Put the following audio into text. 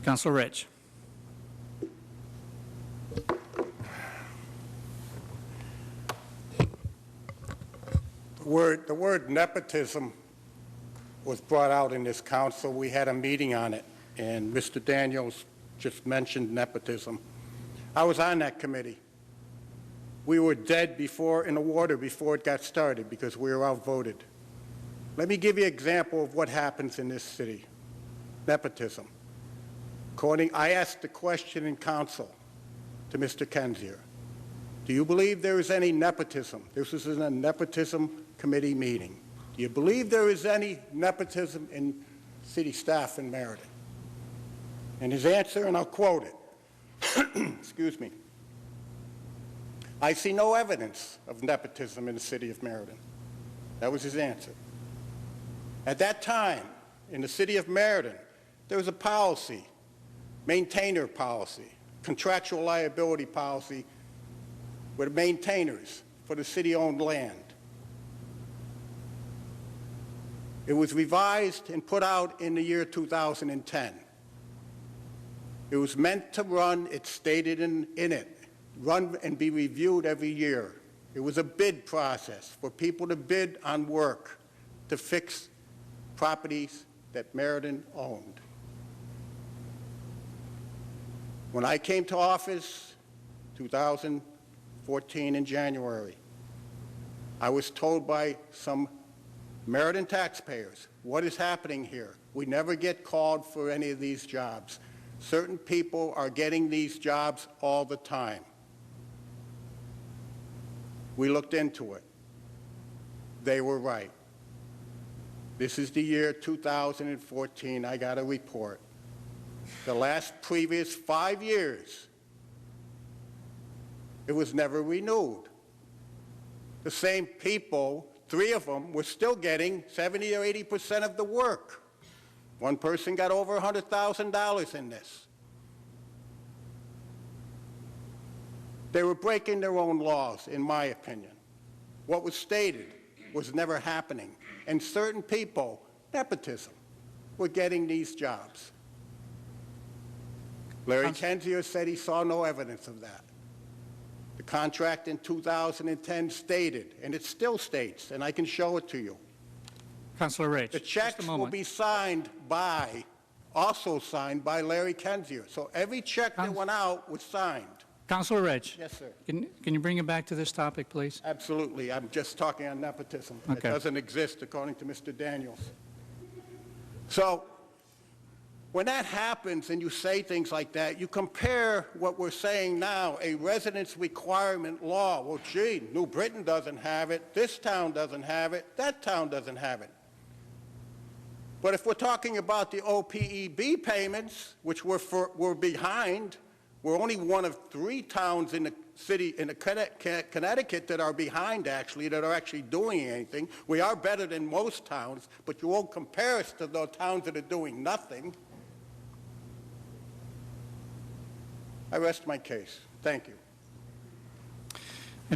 Councilor Rich. The word nepotism was brought out in this council. We had a meeting on it, and Mr. Daniels just mentioned nepotism. I was on that committee. We were dead in the water before it got started because we were outvoted. Let me give you an example of what happens in this city. Nepotism. I asked the question in council to Mr. Kensier. Do you believe there is any nepotism? This was in a nepotism committee meeting. Do you believe there is any nepotism in city staff in Meriden? And his answer, and I'll quote it, excuse me, I see no evidence of nepotism in the city of Meriden. That was his answer. At that time, in the city of Meriden, there was a policy, maintainer policy, contractual liability policy with maintainers for the city-owned land. It was revised and put out in the year 2010. It was meant to run, it's stated in it, run and be reviewed every year. It was a bid process for people to bid on work to fix properties that Meriden owned. When I came to office, 2014 in January, I was told by some Meriden taxpayers, what is happening here? We never get called for any of these jobs. Certain people are getting these jobs all the time. We looked into it. They were right. This is the year 2014. I got a report. The previous 5 years, it was never renewed. The same people, 3 of them, were still getting 70 or 80% of the work. One person got over $100,000 in this. They were breaking their own laws, in my opinion. What was stated was never happening. And certain people, nepotism, were getting these jobs. Larry Kensier said he saw no evidence of that. The contract in 2010 stated, and it still states, and I can show it to you. Councilor Rich, the checks will be also signed by Larry Kensier. So every check that went out was signed. Councilor Rich. Yes, sir. Can you bring it back to this topic, please? Absolutely. I'm just talking on nepotism. Okay. It doesn't exist, according to Mr. Daniels. So when that happens and you say things like that, you compare what we're saying now, a residence requirement law. Well, gee, New Britain doesn't have it, this town doesn't have it, that town doesn't have it. But if we're talking about the OPEB payments, which we're behind, we're only one of 3 towns in the city, in Connecticut that are behind, actually, that are actually doing anything. We are better than most towns, but you won't compare us to those towns that are doing nothing. I rest my case. Thank you.